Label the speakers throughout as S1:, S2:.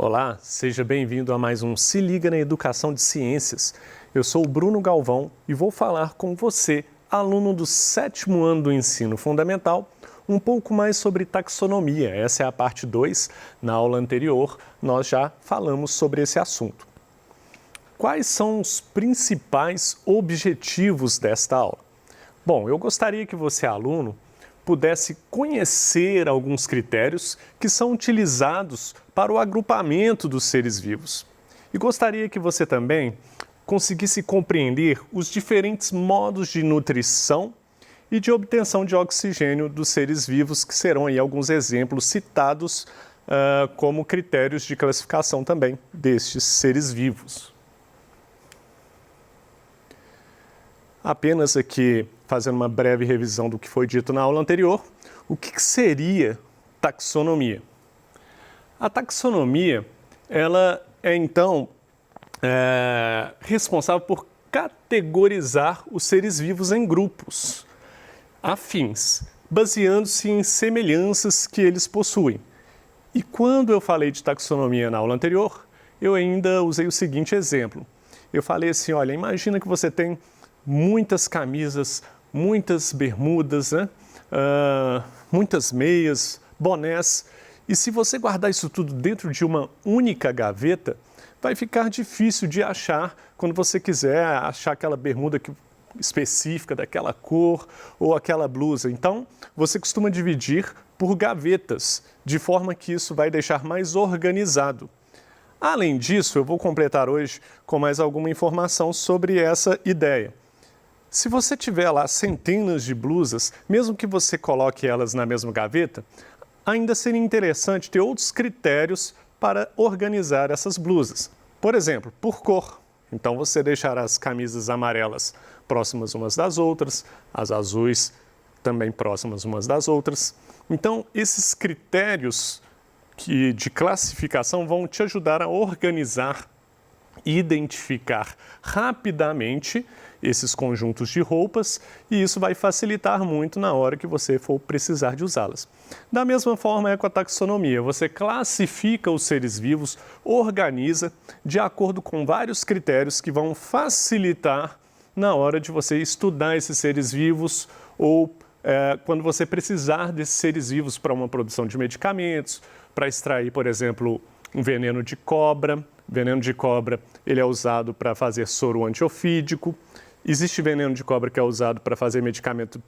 S1: Olá, seja bem-vindo a mais um Se Liga na Educação de Ciências. Eu sou o Bruno Galvão e vou falar com você, aluno do 7º ano do ensino fundamental, um pouco mais sobre taxonomia. Essa é a parte 2. Na aula anterior, nós já falamos sobre esse assunto. Quais são os principais objetivos desta aula? Bom, eu gostaria que você, aluno, pudesse conhecer alguns critérios que são utilizados para o agrupamento dos seres vivos. E gostaria que você também conseguisse compreender os diferentes modos de nutrição e de obtenção de oxigênio dos seres vivos, que serão aí alguns exemplos citados como critérios de classificação também destes seres vivos. Apenas aqui, fazendo uma breve revisão do que foi dito na aula anterior, o que seria taxonomia? A taxonomia, ela é então responsável por categorizar os seres vivos em grupos afins, baseando-se em semelhanças que eles possuem. E quando eu falei de taxonomia na aula anterior, eu ainda usei o seguinte exemplo. Eu falei assim, olha, imagina que você tem muitas camisas, muitas bermudas, né? Muitas meias, bonés. E se você guardar isso tudo dentro de uma única gaveta, vai ficar difícil de achar quando você quiser achar aquela bermuda específica daquela cor ou aquela blusa. Então, você costuma dividir por gavetas, de forma que isso vai deixar mais organizado. Além disso, eu vou completar hoje com mais alguma informação sobre essa ideia. Se você tiver lá centenas de blusas, mesmo que você coloque elas na mesma gaveta, ainda seria interessante ter outros critérios para organizar essas blusas. Por exemplo, por cor. Então você deixará as camisas amarelas próximas umas das outras, as azuis também próximas umas das outras. Então esses critérios de classificação vão te ajudar a organizar e identificar rapidamente esses conjuntos de roupas, e isso vai facilitar muito na hora que você for precisar de usá-las. Da mesma forma é com a taxonomia, você classifica os seres vivos, organiza de acordo com vários critérios que vão facilitar na hora de você estudar esses seres vivos ou quando você precisar desses seres vivos para uma produção de medicamentos, para extrair, por exemplo, um veneno de cobra. O veneno de cobra ele é usado para fazer soro antiofídico. Existe veneno de cobra que é usado para fazer medicamento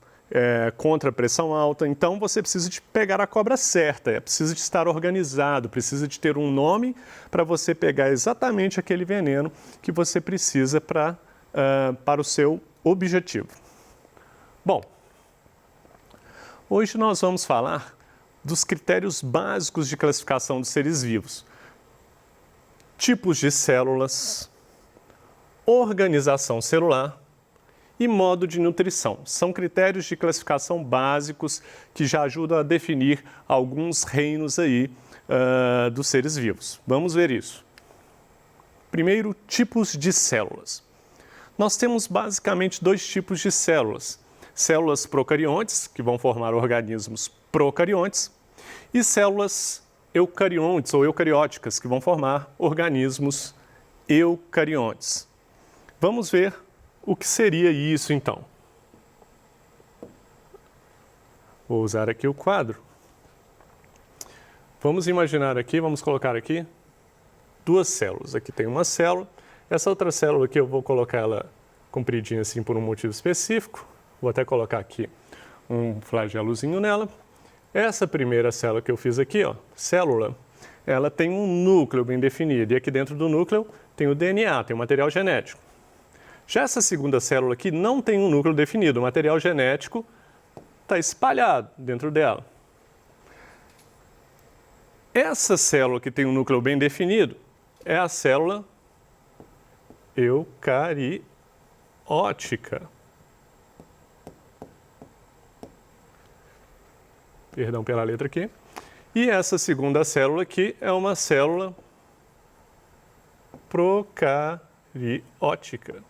S1: contra a pressão alta. Então, você precisa de pegar a cobra certa, precisa de estar organizado, precisa de ter um nome para você pegar exatamente aquele veneno que você precisa para o seu objetivo. Bom, hoje nós vamos falar dos critérios básicos de classificação dos seres vivos. Tipos de células, organização celular e modo de nutrição. São critérios de classificação básicos que já ajudam a definir alguns reinos aí dos seres vivos. Vamos ver isso. Primeiro, tipos de células. Nós temos basicamente dois tipos de células. Células procariontes, que vão formar organismos procariontes, e células eucariontes ou eucarióticas, que vão formar organismos eucariontes. Vamos ver o que seria isso, então. Vou usar aqui o quadro. Vamos imaginar aqui, vamos colocar aqui duas células. Aqui tem uma célula. Essa outra célula aqui eu vou colocar ela compridinha assim por um motivo específico. Vou até colocar aqui um flagelozinho nela. Essa primeira célula que eu fiz aqui, ó, célula, ela tem um núcleo bem definido. E aqui dentro do núcleo tem o DNA, tem o material genético. Já essa segunda célula aqui não tem um núcleo definido. O material genético está espalhado dentro dela. Essa célula que tem um núcleo bem definido é a célula eucariótica. Perdão pela letra aqui. E essa segunda célula aqui é uma célula procariótica.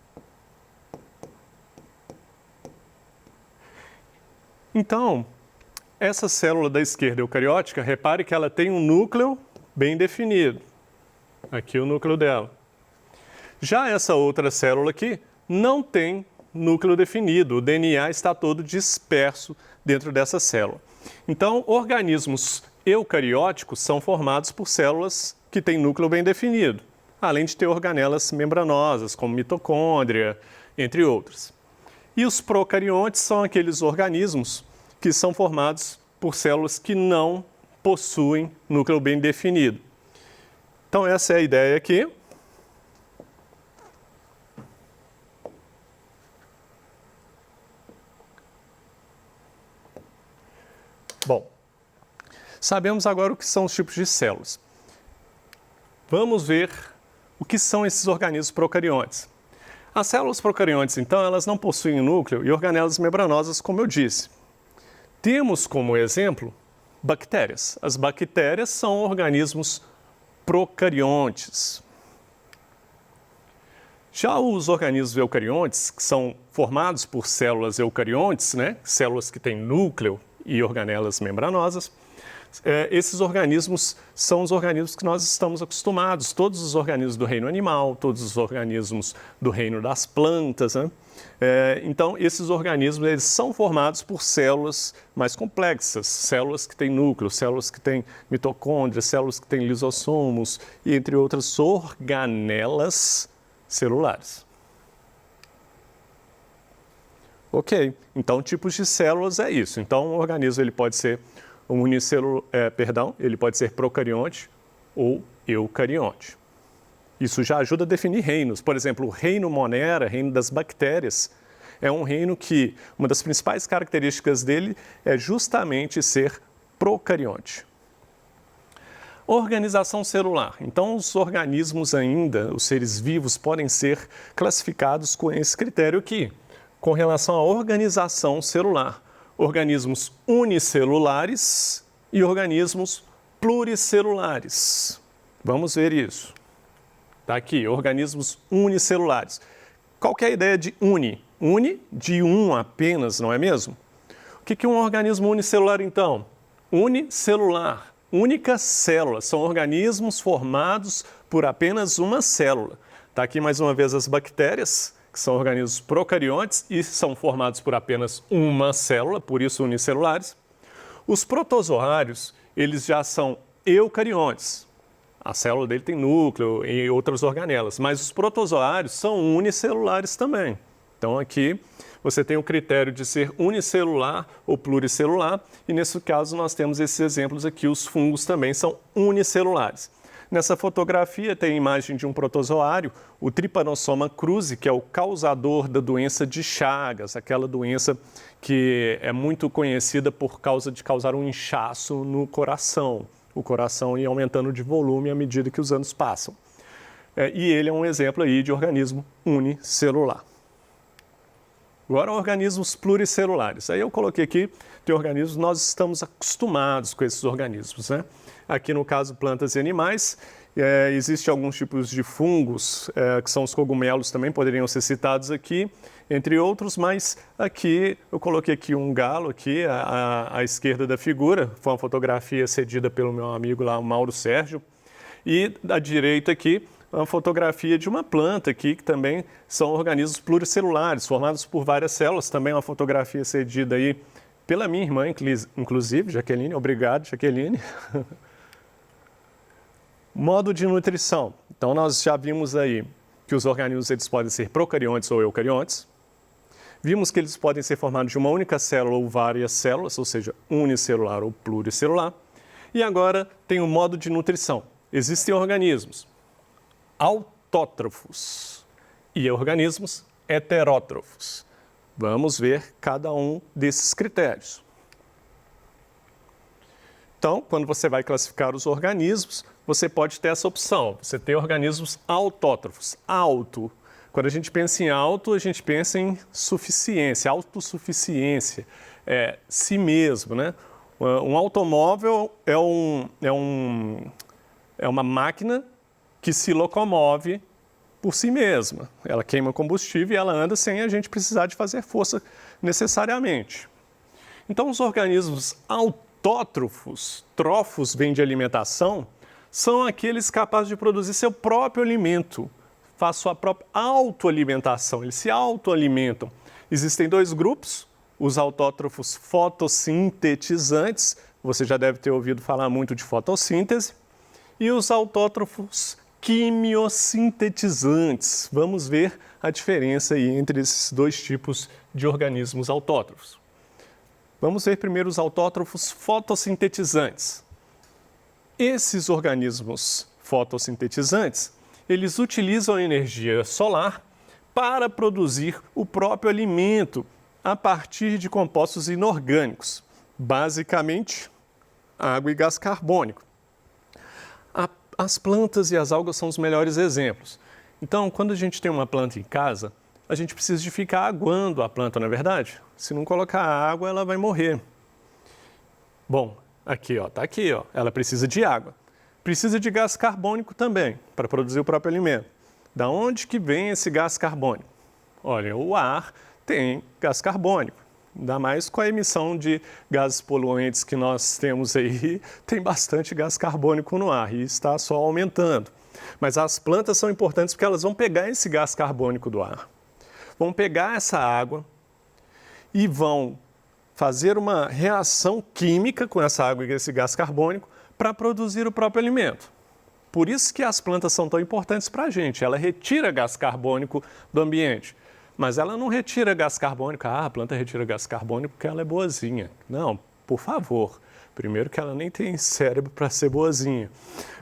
S1: Então, essa célula da esquerda eucariótica, repare que ela tem um núcleo bem definido. Aqui o núcleo dela. Já essa outra célula aqui não tem núcleo definido, o DNA está todo disperso dentro dessa célula. Então, organismos eucarióticos são formados por células que têm núcleo bem definido, além de ter organelas membranosas, como mitocôndria, entre outras. E os procariontes são aqueles organismos que são formados por células que não possuem núcleo bem definido. Então, essa é a ideia aqui. Bom, sabemos agora o que são os tipos de células. Vamos ver o que são esses organismos procariontes. As células procariontes, então, elas não possuem núcleo e organelas membranosas, como eu disse. Temos como exemplo bactérias. As bactérias são organismos procariontes. Já os organismos eucariontes, que são formados por células eucariontes, né? Células que têm núcleo e organelas membranosas, esses organismos são os organismos que nós estamos acostumados, todos os organismos do reino animal, todos os organismos do reino das plantas, né? Então, esses organismos eles são formados por células mais complexas, células que têm núcleo, células que têm mitocôndrias, células que têm lisossomos e entre outras organelas celulares. Ok, então tipos de células é isso. Então, um organismo ele pode ser ele pode ser procarionte ou eucarionte. Isso já ajuda a definir reinos. Por exemplo, o reino Monera, reino das bactérias, é um reino que uma das principais características dele é justamente ser procarionte. Organização celular. Então, os organismos ainda, os seres vivos, podem ser classificados com esse critério aqui, com relação à organização celular. Organismos unicelulares e organismos pluricelulares. Vamos ver isso. Está aqui, organismos unicelulares. Qual que é a ideia de uni? Uni, de um apenas, não é mesmo? O que é um organismo unicelular, então? Unicelular, única célula. São organismos formados por apenas uma célula. Está aqui mais uma vez as bactérias, que são organismos procariontes e são formados por apenas uma célula, por isso unicelulares. Os protozoários, eles já são eucariontes. A célula dele tem núcleo e outras organelas, mas os protozoários são unicelulares também. Então aqui você tem o critério de ser unicelular ou pluricelular e nesse caso nós temos esses exemplos aqui, os fungos também são unicelulares. Nessa fotografia tem a imagem de um protozoário, o Trypanosoma cruzi, que é o causador da doença de Chagas, aquela doença que é muito conhecida por causa de causar um inchaço no coração. O coração ia aumentando de volume à medida que os anos passam. E ele é um exemplo aí de organismo unicelular. Agora, organismos pluricelulares. Aí eu coloquei aqui, tem organismos, nós estamos acostumados com esses organismos, né? Aqui no caso plantas e animais, existem alguns tipos de fungos, que são os cogumelos também, poderiam ser citados aqui, entre outros, mas aqui eu coloquei aqui um galo aqui, à esquerda da figura, foi uma fotografia cedida pelo meu amigo lá, o Mauro Sérgio, e à direita aqui, uma fotografia de uma planta aqui, que também são organismos pluricelulares, formados por várias células, também uma fotografia cedida aí pela minha irmã, inclusive, Jaqueline, obrigado, Jaqueline. Modo de nutrição. Então, nós já vimos aí que os organismos eles podem ser procariontes ou eucariontes. Vimos que eles podem ser formados de uma única célula ou várias células, ou seja, unicelular ou pluricelular. E agora tem o modo de nutrição. Existem organismos autótrofos e organismos heterótrofos. Vamos ver cada um desses critérios. Então, quando você vai classificar os organismos, você pode ter essa opção. Você tem organismos autótrofos. Auto. Quando a gente pensa em auto, a gente pensa em suficiência, autossuficiência, si mesmo, né? Um automóvel é uma máquina que se locomove por si mesma. Ela queima combustível e ela anda sem a gente precisar de fazer força necessariamente. Então, os organismos autótrofos, trofos vem de alimentação, são aqueles capazes de produzir seu próprio alimento, faz sua própria autoalimentação, eles se autoalimentam. Existem dois grupos, os autótrofos fotossintetizantes, você já deve ter ouvido falar muito de fotossíntese, e os autótrofos quimiosintetizantes. Vamos ver a diferença aí entre esses dois tipos de organismos autótrofos. Vamos ver primeiro os autótrofos fotossintetizantes. Esses organismos fotossintetizantes, eles utilizam a energia solar para produzir o próprio alimento a partir de compostos inorgânicos, basicamente água e gás carbônico. As plantas e as algas são os melhores exemplos. Então, quando a gente tem uma planta em casa, a gente precisa de ficar aguando a planta, não é verdade? Se não colocar água, ela vai morrer. Bom, aqui, ó, tá aqui, ó. Ela precisa de água. Precisa de gás carbônico também, para produzir o próprio alimento. Da onde que vem esse gás carbônico? Olha, o ar tem gás carbônico. Ainda mais com a emissão de gases poluentes que nós temos aí, tem bastante gás carbônico no ar e está só aumentando. Mas as plantas são importantes porque elas vão pegar esse gás carbônico do ar, vão pegar essa água e vão fazer uma reação química com essa água e esse gás carbônico para produzir o próprio alimento. Por isso que as plantas são tão importantes para a gente. Ela retira gás carbônico do ambiente. Mas ela não retira gás carbônico. Ah, a planta retira gás carbônico porque ela é boazinha. Não, por favor. Primeiro que ela nem tem cérebro para ser boazinha.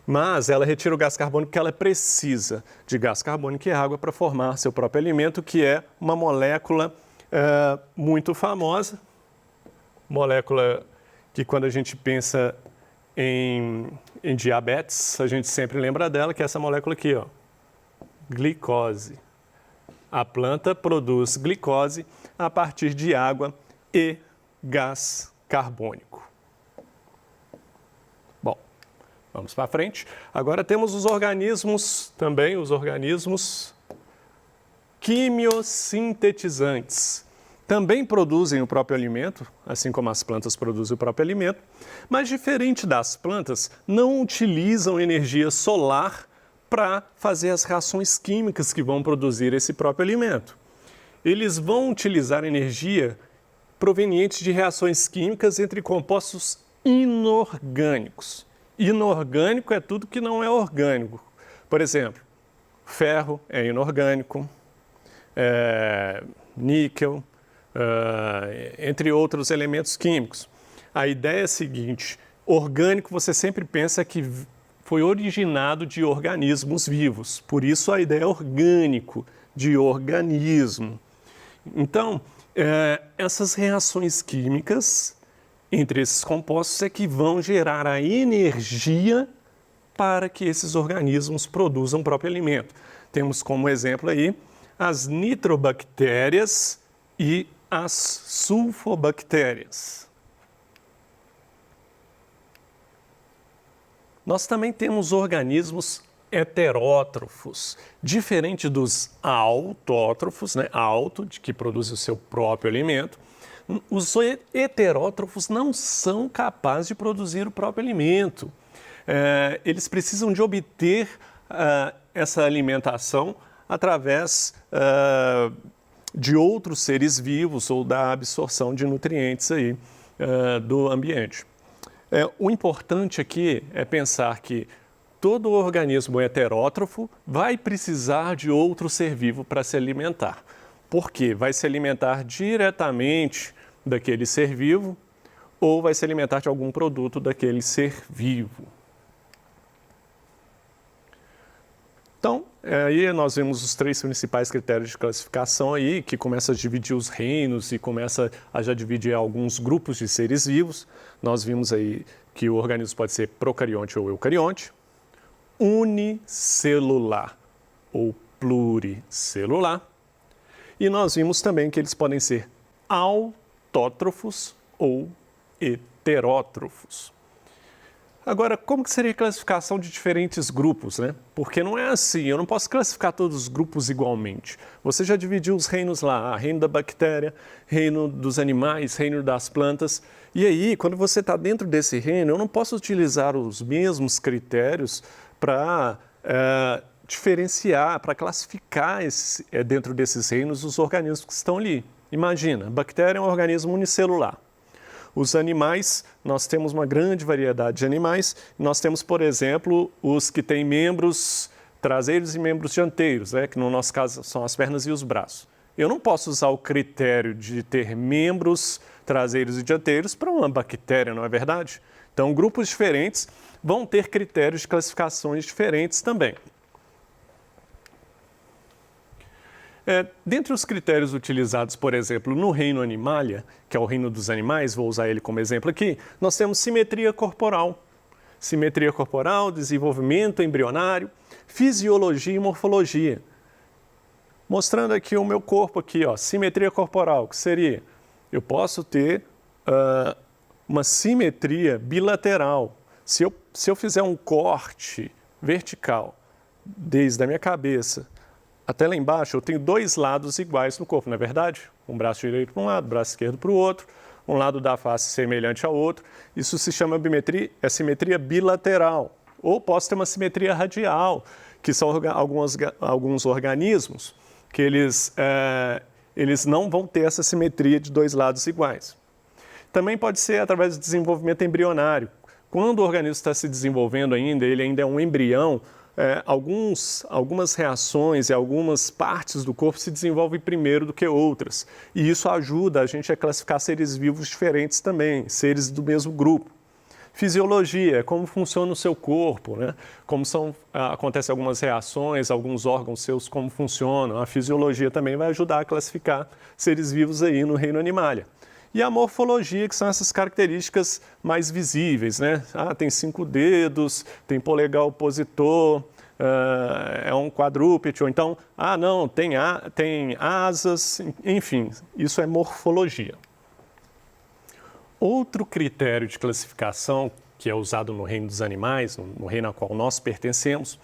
S1: Mas ela retira o gás carbônico porque ela precisa de gás carbônico e água para formar seu próprio alimento, que é uma molécula muito famosa. Molécula que quando a gente pensa em diabetes, a gente sempre lembra dela, que é essa molécula aqui, ó, glicose. A planta produz glicose a partir de água e gás carbônico. Bom, vamos para frente. Agora temos os organismos, também os organismos quimiosintetizantes. Também produzem o próprio alimento, assim como as plantas produzem o próprio alimento, mas diferente das plantas, não utilizam energia solar para fazer as reações químicas que vão produzir esse próprio alimento. Eles vão utilizar energia proveniente de reações químicas entre compostos inorgânicos. Inorgânico é tudo que não é orgânico. Por exemplo, ferro é inorgânico, níquel, entre outros elementos químicos. A ideia é a seguinte: orgânico você sempre pensa que foi originado de organismos vivos, por isso a ideia é orgânico, de organismo. Então, essas reações químicas entre esses compostos é que vão gerar a energia para que esses organismos produzam o próprio alimento. Temos como exemplo aí as nitrobactérias e as sulfobactérias. Nós também temos organismos heterótrofos, diferente dos autótrofos, né? Que produzem o seu próprio alimento. Os heterótrofos não são capazes de produzir o próprio alimento. Eles precisam de obter essa alimentação através de outros seres vivos ou da absorção de nutrientes aí, do ambiente. O importante aqui é pensar que todo organismo heterótrofo vai precisar de outro ser vivo para se alimentar. Por quê? Vai se alimentar diretamente daquele ser vivo ou vai se alimentar de algum produto daquele ser vivo. Então, aí nós vemos os 3 principais critérios de classificação aí, que começa a dividir os reinos e começa a já dividir alguns grupos de seres vivos. Nós vimos aí que o organismo pode ser procarionte ou eucarionte, unicelular ou pluricelular. E nós vimos também que eles podem ser autótrofos ou heterótrofos. Agora, como que seria a classificação de diferentes grupos, né? Porque não é assim, eu não posso classificar todos os grupos igualmente. Você já dividiu os reinos lá, reino da bactéria, reino dos animais, reino das plantas. E aí, quando você está dentro desse reino, eu não posso utilizar os mesmos critérios para diferenciar, para classificar dentro desses reinos os organismos que estão ali. Imagina, a bactéria é um organismo unicelular. Os animais, nós temos uma grande variedade de animais. Nós temos, por exemplo, os que têm membros traseiros e membros dianteiros, né? Que no nosso caso são as pernas e os braços. Eu não posso usar o critério de ter membros traseiros e dianteiros para uma bactéria, não é verdade? Então, grupos diferentes vão ter critérios de classificações diferentes também. Dentre os critérios utilizados, por exemplo, no reino Animalia, que é o reino dos animais, vou usar ele como exemplo aqui, nós temos simetria corporal. Simetria corporal, desenvolvimento embrionário, fisiologia e morfologia. Mostrando aqui o meu corpo aqui, ó, simetria corporal, que seria, eu posso ter uma simetria bilateral. Se eu fizer um corte vertical desde a minha cabeça até lá embaixo, eu tenho dois lados iguais no corpo, não é verdade? Um braço direito para um lado, braço esquerdo para o outro, um lado da face semelhante ao outro. Isso se chama simetria bilateral. Ou posso ter uma simetria radial, que são alguns organismos que eles não vão ter essa simetria de dois lados iguais. Também pode ser através do desenvolvimento embrionário. Quando o organismo está se desenvolvendo ainda, ele ainda é um embrião, algumas reações e algumas partes do corpo se desenvolvem primeiro do que outras. E isso ajuda a gente a classificar seres vivos diferentes também, seres do mesmo grupo. Fisiologia, como funciona o seu corpo, né? Acontecem algumas reações, alguns órgãos seus, como funcionam. A fisiologia também vai ajudar a classificar seres vivos aí no reino Animalia. E a morfologia, que são essas características mais visíveis, né? Tem 5 dedos, tem polegar opositor, é um quadrúpede, ou então, não, tem asas, enfim, isso é morfologia. Outro critério de classificação que é usado no reino dos animais, no reino ao qual nós pertencemos,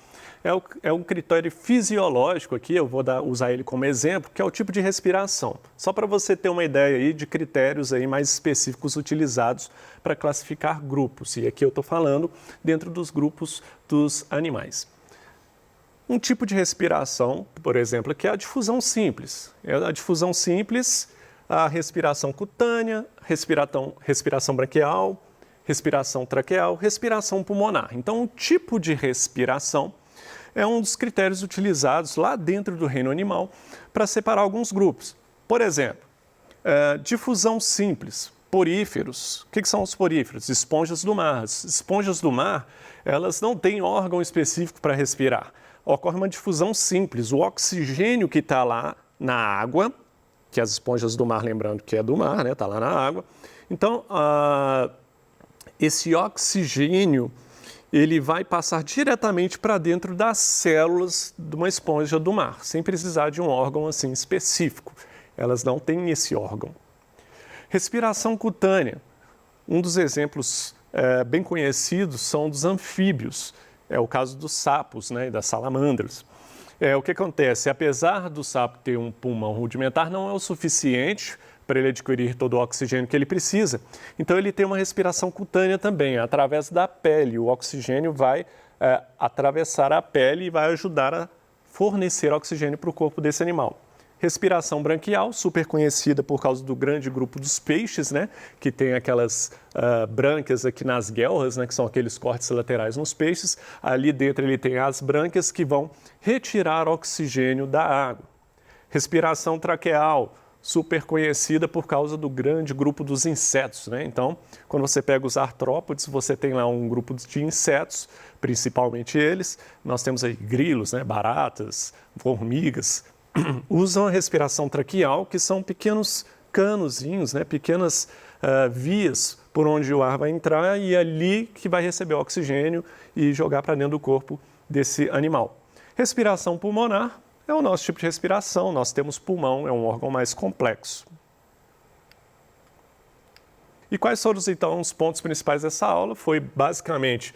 S1: é um critério fisiológico aqui, eu vou usar ele como exemplo, que é o tipo de respiração. Só para você ter uma ideia aí de critérios aí mais específicos utilizados para classificar grupos. E aqui eu estou falando dentro dos grupos dos animais. Um tipo de respiração, por exemplo, que é a difusão simples. A difusão simples, a respiração cutânea, respiração branquial, respiração traqueal, respiração pulmonar. Então, um tipo de respiração é um dos critérios utilizados lá dentro do reino animal para separar alguns grupos. Por exemplo, difusão simples, poríferos. O que são os poríferos? Esponjas do mar. As esponjas do mar, elas não têm órgão específico para respirar. Ocorre uma difusão simples. O oxigênio que está lá na água, que as esponjas do mar, lembrando que é do mar, né? Está lá na água. Então, esse oxigênio ele vai passar diretamente para dentro das células de uma esponja do mar, sem precisar de um órgão assim específico. Elas não têm esse órgão. Respiração cutânea. Um dos exemplos bem conhecidos são dos anfíbios. É o caso dos sapos, né, e das salamandras. O que acontece? Apesar do sapo ter um pulmão rudimentar, não é o suficiente para ele adquirir todo o oxigênio que ele precisa. Então, ele tem uma respiração cutânea também, através da pele. O oxigênio vai atravessar a pele e vai ajudar a fornecer oxigênio para o corpo desse animal. Respiração branquial, super conhecida por causa do grande grupo dos peixes, né? Que tem aquelas brânquias aqui nas guelras, né? Que são aqueles cortes laterais nos peixes. Ali dentro ele tem as brânquias que vão retirar oxigênio da água. Respiração traqueal, super conhecida por causa do grande grupo dos insetos, né? Então, quando você pega os artrópodes, você tem lá um grupo de insetos, principalmente eles. Nós temos aí grilos, né? Baratas, formigas. Usam a respiração traqueal, que são pequenos canozinhos, né? Pequenas vias por onde o ar vai entrar e é ali que vai receber oxigênio e jogar para dentro do corpo desse animal. Respiração pulmonar é o nosso tipo de respiração, nós temos pulmão, é um órgão mais complexo. E quais foram, então, os pontos principais dessa aula? Foi, basicamente,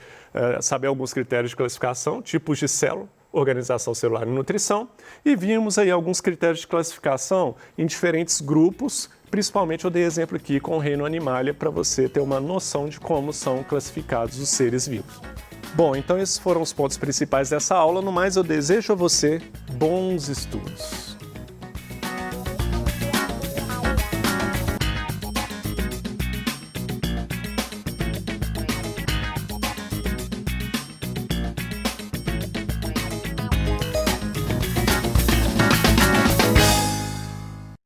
S1: saber alguns critérios de classificação, tipos de célula, organização celular e nutrição, e vimos aí alguns critérios de classificação em diferentes grupos, principalmente eu dei exemplo aqui com o reino Animalia para você ter uma noção de como são classificados os seres vivos. Bom, então esses foram os pontos principais dessa aula, no mais eu desejo a você bons estudos.